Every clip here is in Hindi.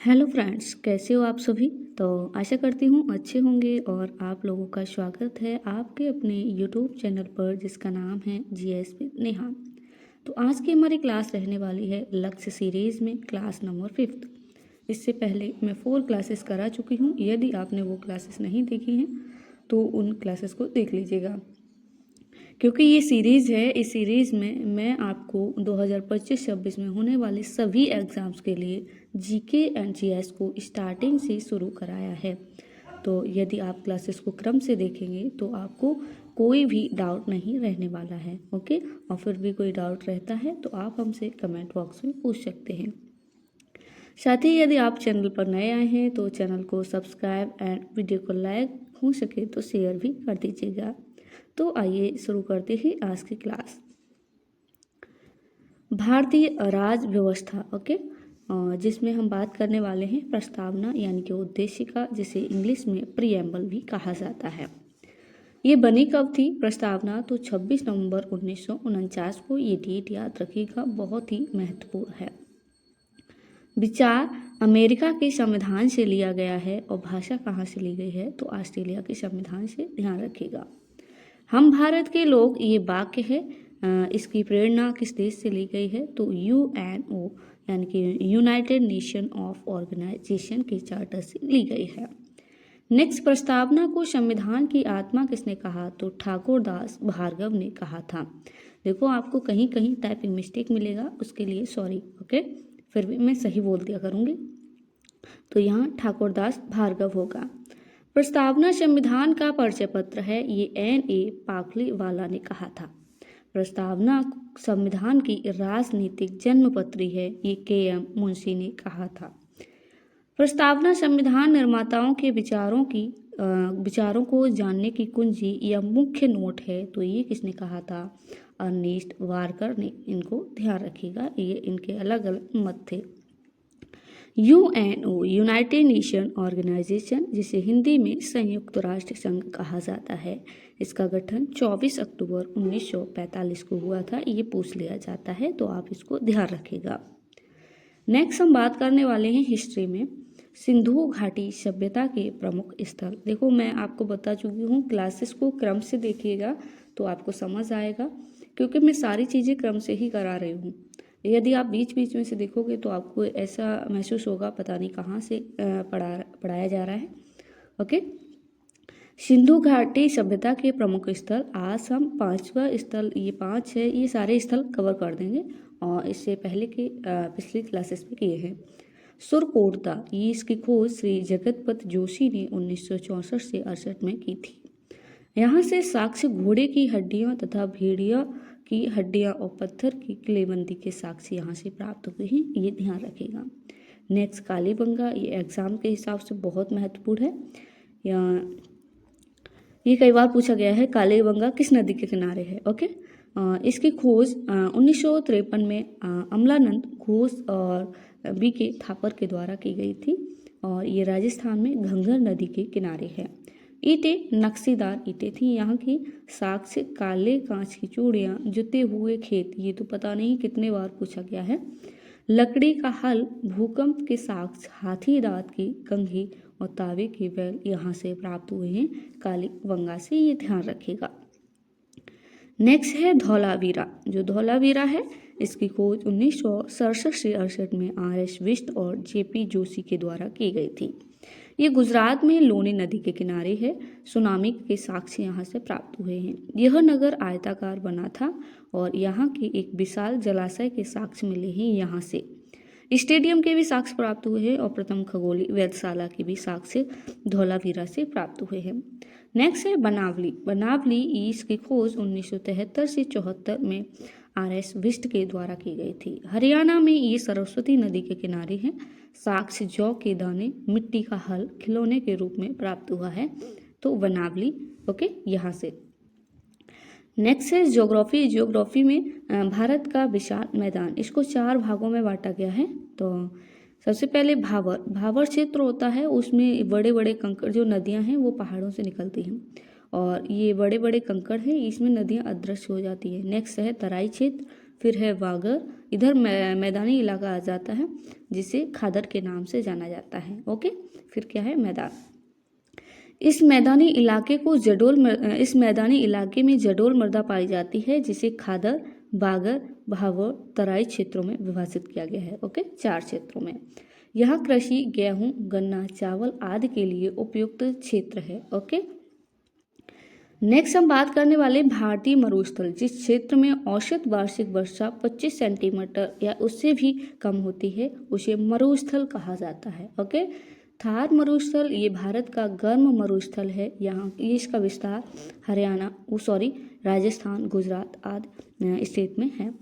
हेलो फ्रेंड्स, कैसे हो आप सभी। तो आशा करती हूँ अच्छे होंगे और आप लोगों का स्वागत है आपके अपने यूट्यूब चैनल पर जिसका नाम है जीएस विद नेहा। तो आज की हमारी क्लास रहने वाली है लक्ष्य सीरीज़ में क्लास नंबर 5। इससे पहले मैं 4 क्लासेस करा चुकी हूँ। यदि आपने वो क्लासेस नहीं देखी हैं तो उन क्लासेस को देख लीजिएगा, क्योंकि ये सीरीज़ है। इस सीरीज़ में मैं आपको 2025-26 में होने वाले सभी एग्ज़ाम्स के लिए जीके एंड जीएस को स्टार्टिंग से शुरू कराया है। तो यदि आप क्लासेस को क्रम से देखेंगे तो आपको कोई भी डाउट नहीं रहने वाला है। ओके, और फिर भी कोई डाउट रहता है तो आप हमसे कमेंट बॉक्स में पूछ सकते हैं। साथ ही यदि आप चैनल पर नए आए हैं तो चैनल को सब्सक्राइब एंड वीडियो को लाइक हो सके तो शेयर भी कर दीजिएगा। तो आइए शुरू करते हैं आज की क्लास। भारतीय राज्य व्यवस्था, ओके, जिसमें हम बात करने वाले हैं प्रस्तावना यानी कि उद्देशिका, जिसे इंग्लिश में प्रीएम्बल भी कहा जाता है। ये बनी कब थी प्रस्तावना? तो 26 नवंबर 1949 को। ये डेट याद रखिएगा, बहुत ही महत्वपूर्ण है। विचार अमेरिका के संविधान से लिया गया है और भाषा कहाँ से ली गई है? तो ऑस्ट्रेलिया के संविधान से, ध्यान रखिएगा। हम भारत के लोग, ये वाक्य है, इसकी प्रेरणा किस देश से ली गई है? तो यूएनओ यानी कि यूनाइटेड नेशन ऑफ ऑर्गेनाइजेशन के चार्टर से ली गई है। नेक्स्ट, प्रस्तावना को संविधान की आत्मा किसने कहा? तो ठाकुर दास भार्गव ने कहा था। देखो, आपको कहीं कहीं टाइपिंग मिस्टेक मिलेगा, उसके लिए सॉरी। ओके, फिर भी मैं सही बोल दिया करूँगी। तो यहाँ ठाकुर दास भार्गव होगा। प्रस्तावना संविधान का परिचय पत्र है, ये N.A. पाखलीवाला ने कहा था। प्रस्तावना संविधान की राजनीतिक जन्मपत्री है, ये K.M. मुंशी ने कहा था। प्रस्तावना संविधान निर्माताओं के विचारों को जानने की कुंजी या मुख्य नोट है, तो ये किसने कहा था? अर्नेस्ट वार्कर ने। इनको ध्यान रखिएगा, ये इनके अलग अलग मत थे। यूएनओ यूनाइटेड नेशन ऑर्गेनाइजेशन, जिसे हिंदी में संयुक्त राष्ट्र संघ कहा जाता है, इसका गठन 24 अक्टूबर 1945 को हुआ था। ये पूछ लिया जाता है तो आप इसको ध्यान रखिएगा। नेक्स्ट हम बात करने वाले हैं हिस्ट्री में सिंधु घाटी सभ्यता के प्रमुख स्थल। देखो, मैं आपको बता चुकी हूँ, क्लासेस को क्रम से देखिएगा तो आपको समझ आएगा, क्योंकि मैं सारी चीज़ें क्रम से ही करा रही हूँ। यदि आप बीच बीच में से देखोगे तो आपको ऐसा महसूस होगा पता नहीं कहाँ से पढ़ाया जा रहा है। ओके, सिंधु घाटी सभ्यता के प्रमुख स्थल, आज हम 5वां स्थल, ये 5 है, ये सारे स्थल कवर कर देंगे और इससे पहले के पिछली क्लासेस में किए हैं। सुरकोटदा, ये इसकी खोज श्री जगतपत जोशी ने 1964 से 68 में की थी। यहाँ से साक्ष्य घोड़े की हड्डियाँ तथा भेड़िया की हड्डियाँ और पत्थर की किलेबंदी के साक्ष्य यहाँ से प्राप्त हुए हैं, ये ध्यान रखिएगा। नेक्स्ट, कालीबंगा, ये एग्जाम के हिसाब से बहुत महत्वपूर्ण है। ये कई बार पूछा गया है, कालीबंगा किस नदी के किनारे है? ओके, इसकी खोज 1953 में अमलानंद घोष और B.K. थापर के द्वारा की गई थी और ये राजस्थान में घंघर नदी के किनारे है। ईंटें नक्शीदार ईंटें थी यहाँ की। साक्ष्य काले कांच की चूड़ियाँ, जुते हुए खेत, ये तो पता नहीं कितने बार पूछा गया है। लकड़ी का हल, भूकंप के साक्ष्य, हाथी दांत की कंघी और तावे के बैल यहाँ से प्राप्त हुए हैं कालीबंगा से, ये ध्यान रखिएगा। नेक्स्ट है धौलावीरा। जो धौलावीरा है इसकी खोज 1967 से 68 में R.S. बिष्ट और J.P. जोशी के द्वारा की गई थी। ये गुजरात में लोनी नदी के किनारे है। सुनामी के साक्ष्य यहाँ से प्राप्त हुए हैं। यह नगर आयताकार बना था और यहाँ के एक विशाल जलाशय के साक्ष्य मिले हैं यहाँ से। स्टेडियम के भी साक्ष्य प्राप्त हुए हैं और प्रथम खगोलीय वेधशाला के भी साक्ष्य धौलावीरा से प्राप्त हुए हैं। नेक्स्ट है बनावली। बनावली इसकी खोज 1973 से 74 में R.S. बिष्ट के द्वारा की गई थी। हरियाणा में ये सरस्वती नदी के किनारे है। साक्ष्य जौ के दाने, मिट्टी का हल, खिलौने के रूप में प्राप्त हुआ है, तो बनावली। ओके, यहाँ से। नेक्स्ट है ज्योग्राफी। ज्योग्राफी में भारत का विशाल मैदान, इसको 4 भागों में बांटा गया है। तो सबसे पहले भावर। भावर क्षेत्र होता है, उसमें बड़े बड़े कंकड़, जो नदियां हैं वो पहाड़ों से निकलती हैं और ये बड़े बड़े कंकड़ हैं, इसमें नदियां अदृश्य हो जाती हैं। नेक्स्ट है तराई क्षेत्र, फिर है वागड़, इधर मैदानी इलाका आ जाता है जिसे खादर के नाम से जाना जाता है। ओके, फिर क्या है मैदान। इस मैदानी इलाके में जडोल मृदा पाई जाती है जिसे खादर, बागर, भावर, तराई क्षेत्रों में विभाजित किया गया है। ओके, 4 क्षेत्रों में। यहाँ कृषि, गेहूं, गन्ना, चावल आदि के लिए उपयुक्त क्षेत्र है। ओके, नेक्स्ट हम बात करने वाले भारतीय मरुस्थल, जिस क्षेत्र में औसत वार्षिक वर्षा 25 सेंटीमीटर या उससे भी कम होती है उसे मरुस्थल कहा जाता है। ओके, थार मरुस्थल ये भारत का गर्म मरुस्थल है। यहाँ इसका विस्तार राजस्थान, गुजरात आदि स्टेट में है।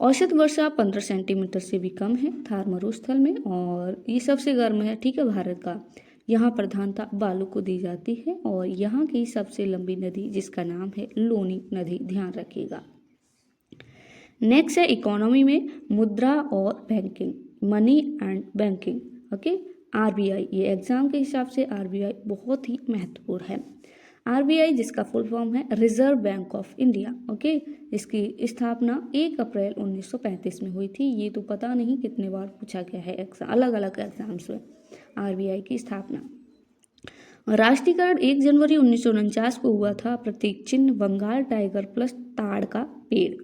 औसत वर्षा 15 सेंटीमीटर से भी कम है थार मरुस्थल में, और ये सबसे गर्म है, ठीक है, भारत का। यहाँ प्रधानता बालू को दी जाती है, और यहाँ की सबसे लंबी नदी जिसका नाम है लोनी नदी, ध्यान रखिएगा। नेक्स्ट है इकोनॉमी में मुद्रा और banking, money and banking. Okay, RBI, ये एग्जाम के हिसाब से आरबीआई बहुत ही महत्वपूर्ण है। आरबीआई जिसका फुल फॉर्म है reserve bank of India. Okay, इसकी स्थापना 1 अप्रैल 1935 में हुई थी। ये तो पता नहीं कितने बार पूछा गया है एग्जाम, अलग अलग एग्जाम्स में आरबीआई की स्थापना। राष्ट्रीयकरण 1 जनवरी 1949 को हुआ था। प्रतीक चिन्ह बंगाल टाइगर प्लस ताड़ का पेड़।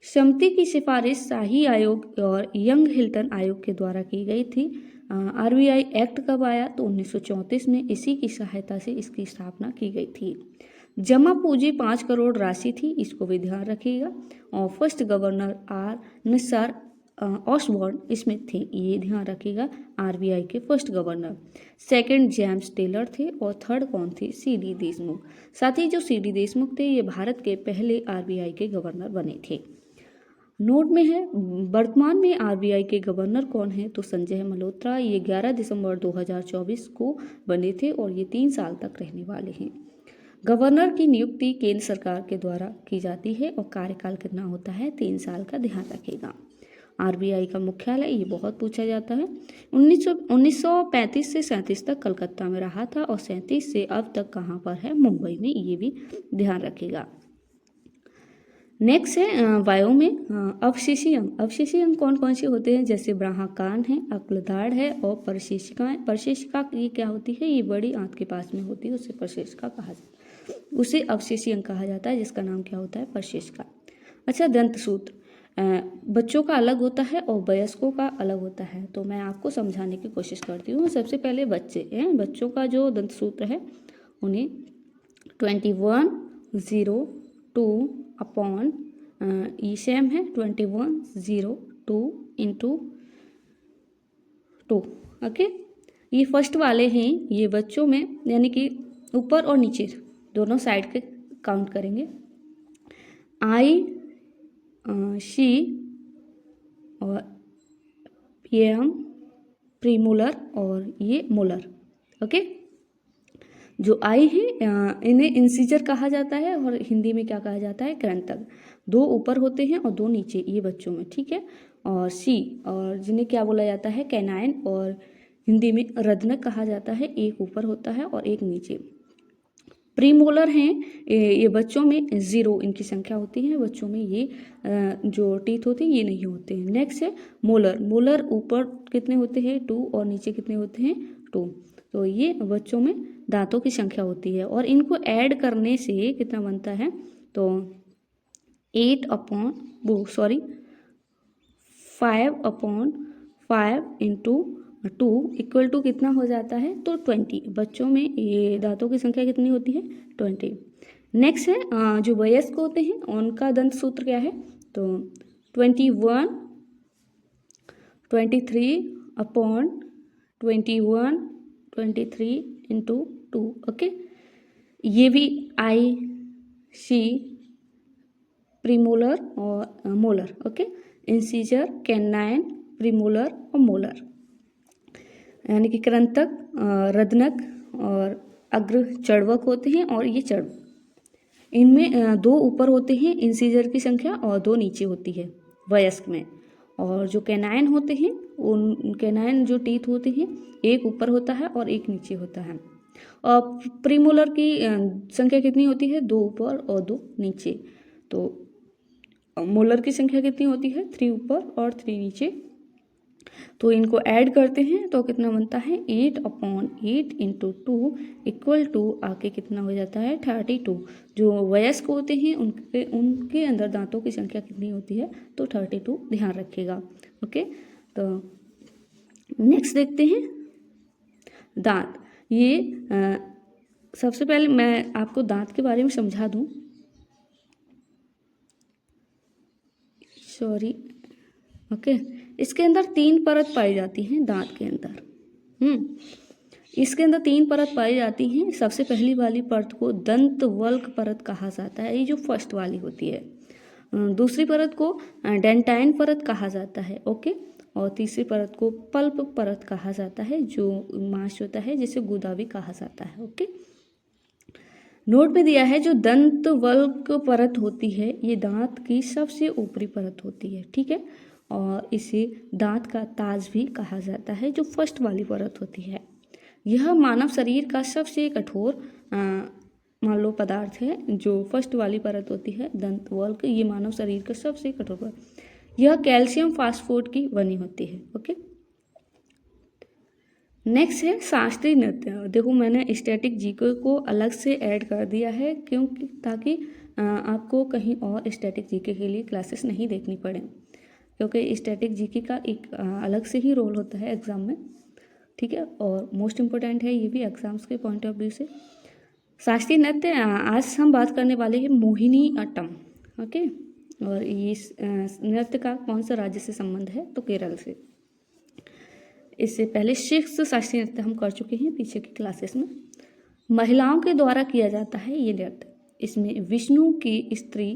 समिति की सिफारिश शाही आयोग और यंग हिल्टन आयोग के द्वारा की गई थी। आरबीआई एक्ट कब आया तो 1934 में, इसी की सहायता से इसकी स्थापना की गई थी। जमा पूंजी 5 करोड़ राशि थी, इसको भी ध्यान रखिएगा। और फर्स्ट गवर्नर आर निसार ऑसबॉर्न स्मिथ थे, ये ध्यान रखिएगा, आरबीआई के first governor. Second James Taylor थे, और थर्ड कौन थे, सीडी देशमुख। साथ ही जो सीडी देशमुख थे ये भारत के पहले आरबीआई के गवर्नर बने थे। नोट में है वर्तमान में आरबीआई के गवर्नर कौन है तो संजय मल्होत्रा। ये 11 दिसंबर 2024 को बने थे और ये 3 साल तक रहने वाले हैं। गवर्नर की नियुक्ति केंद्र सरकार के द्वारा की जाती है और कार्यकाल कितना होता है, 3 साल का, ध्यान रखेगा। आरबीआई का मुख्यालय, ये बहुत पूछा जाता है, 1935 से 37 तक कलकत्ता में रहा था, और 37 से अब तक कहाँ पर है, मुंबई में, ये भी ध्यान रखेगा। नेक्स्ट है वायु में अवशेषी अंग। अवशेषी अंग कौन कौन से होते हैं, जैसे ब्राह्मकान है, अक्लदाड़ है और परशेषिकाएं। परशेषिका ये क्या होती है, ये बड़ी आंत के पास में होती है, उसे परशेषिका कहा जाता है, उसे अवशेषी अंग कहा जाता है, जिसका नाम क्या होता है, परशेषिका। अच्छा, दंत सूत्र बच्चों का अलग होता है और वयस्कों का अलग होता है, तो मैं आपको समझाने की कोशिश करती हूँ। सबसे पहले बच्चों का जो दंत सूत्र है उन्हें 21/02 अपॉन ये सेम है 21/02 इंटू 2। ओके, ये फर्स्ट वाले हैं, ये बच्चों में यानी कि ऊपर और नीचे दोनों साइड के काउंट करेंगे। आई सी और ये हम प्रीमोलर और ये मोलर। ओके, जो आई है इन्हें इंसीजर कहा जाता है और हिंदी में क्या कहा जाता है, कृंतक। 2 ऊपर होते हैं और 2 नीचे, ये बच्चों में, ठीक है। और सी और जिन्हें क्या बोला जाता है, कैनाइन, और हिंदी में रद्नक कहा जाता है, एक ऊपर होता है और एक नीचे। प्रीमोलर हैं ये बच्चों में 0 इनकी संख्या होती है, बच्चों में ये जो टीथ होते हैं ये नहीं होते हैं। नेक्स्ट है मोलर। मोलर ऊपर कितने होते हैं, 2, और नीचे कितने होते हैं, 2। तो ये बच्चों में दांतों की संख्या होती है, और इनको ऐड करने से कितना बनता है, तो 5/5 इंटू 2 इक्वल टू कितना हो जाता है, तो 20। बच्चों में ये दांतों की संख्या कितनी होती है, 20। नेक्स्ट है जो वयस्क होते हैं उनका दंत सूत्र क्या है, तो 23 इंटू 2। ओके, ये भी आई सी प्रीमोलर और molar. Okay, incisor, canine, premolar और मोलर, यानी कि कृंतक, रद्नक और अग्र चर्वक होते हैं, और ये चर्वक, इनमें 2 ऊपर होते हैं इंसीजर की संख्या और 2 नीचे होती है वयस्क में। और जो कैनाइन होते हैं उन कैनाइन जो टीथ होते हैं, एक ऊपर होता है और एक नीचे होता है। और प्रीमोलर की संख्या कितनी होती है, 2 ऊपर और 2 नीचे। तो मोलर की संख्या कितनी होती है, 3 ऊपर और 3 नीचे। तो इनको ऐड करते हैं तो कितना बनता है, 8/8 × 2 इक्वल टू आके कितना हो जाता है, 32। जो वयस्क होते हैं उनके अंदर दांतों की संख्या कितनी होती है, तो 32 ध्यान रखिएगा। ओके, तो नेक्स्ट देखते हैं दांत। ये सबसे पहले मैं आपको दांत के बारे में समझा दूं। Sorry, okay. इसके अंदर 3 परत पाई जाती हैं दांत के अंदर। इसके अंदर 3 परत पाई जाती हैं। सबसे पहली वाली परत को दंतवल्क परत कहा जाता है, ये जो फर्स्ट वाली होती है। दूसरी परत को डेंटाइन परत कहा जाता है, ओके। और तीसरी परत को पल्प परत कहा जाता है, जो मांस होता है जिसे गुदा भी कहा जाता है, ओके। नोट में दिया है जो दंतवल्क परत होती है ये दांत की सबसे ऊपरी परत होती है, ठीक है। और इसे दांत का ताज भी कहा जाता है, जो फर्स्ट वाली परत होती है। यह मानव शरीर का सबसे कठोर मान लो पदार्थ है। जो फर्स्ट वाली परत होती है दंतवल्क, ये मानव शरीर का सबसे कठोर परत। यह कैल्शियम फास्फोरेट की बनी होती है, ओके। नेक्स्ट है शास्त्रीय नृत्य। देखो मैंने स्टैटिक जीके को अलग से ऐड कर दिया है, क्योंकि ताकि आपको कहीं और स्टैटिक जीके के लिए क्लासेस नहीं देखनी पड़े, क्योंकि स्टैटिक जीके का एक अलग से ही रोल होता है एग्ज़ाम में, ठीक है। और मोस्ट इम्पोर्टेंट है ये भी एग्जाम्स के पॉइंट ऑफ व्यू से। शास्त्रीय नृत्य आज हम बात करने वाले हैं मोहिनी अट्टम, ओके। और ये नृत्य का कौन सा राज्य से संबंध है, तो केरल से। इससे पहले 6 शास्त्रीय नृत्य हम कर चुके हैं पीछे की क्लासेस में। महिलाओं के द्वारा किया जाता है ये नृत्य। इसमें विष्णु की स्त्री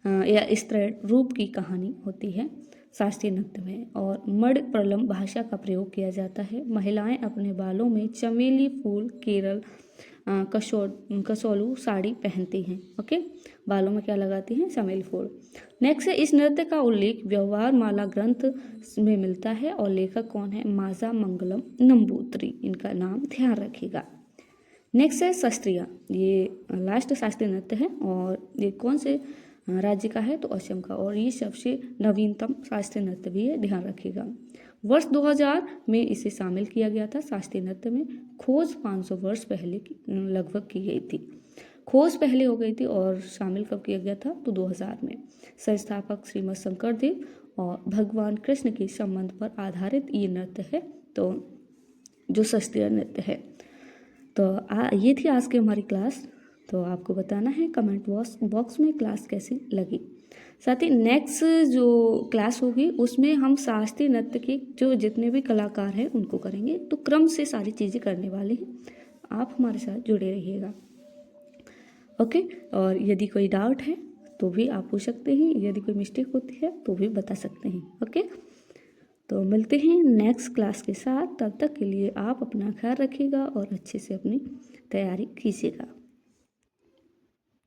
या स्त्रीण रूप की कहानी होती है शास्त्रीय नृत्य में। और मड प्रलम भाषा का प्रयोग किया जाता है। महिलाएं अपने बालों में चमेली फूल, केरल कसोलू साड़ी पहनती हैं, ओके। बालों में क्या लगाती हैं, चमेली फूल। नेक्स्ट है इस नृत्य का उल्लेख व्यवहार माला ग्रंथ में मिलता है। और लेखक कौन है, माजा मंगलम नंबूत्री, इनका नाम ध्यान रखिएगा। नेक्स्ट है शास्त्रीय, ये लास्ट शास्त्रीय नृत्य है। और ये कौन से राज्य का है, तो असम का। और ये सबसे नवीनतम शास्त्रीय नृत्य भी है, ध्यान रखिएगा। वर्ष 2000 में इसे शामिल किया गया था शास्त्रीय नृत्य में। खोज 500 वर्ष पहले लगभग की गई थी। खोज पहले हो गई थी और शामिल कब किया गया था, तो 2000 में। संस्थापक श्रीमद शंकर देव और भगवान कृष्ण के संबंध पर आधारित ये नृत्य है, तो जो शास्त्रीय नृत्य है। तो ये थी आज की हमारी क्लास। तो आपको बताना है कमेंट बॉक्स में क्लास कैसी लगी। साथ ही नेक्स्ट जो क्लास होगी उसमें हम शास्त्रीय नृत्य के जो जितने भी कलाकार हैं उनको करेंगे। तो क्रम से सारी चीज़ें करने वाले हैं, आप हमारे साथ जुड़े रहिएगा, ओके। और यदि कोई डाउट है तो भी आप पूछ सकते हैं, यदि कोई मिस्टेक होती है तो भी बता सकते हैं, ओके। तो मिलते हैं नेक्स्ट क्लास के साथ। तब तक के लिए आप अपना ख्याल रखिएगा और अच्छे से अपनी तैयारी कीजिएगा।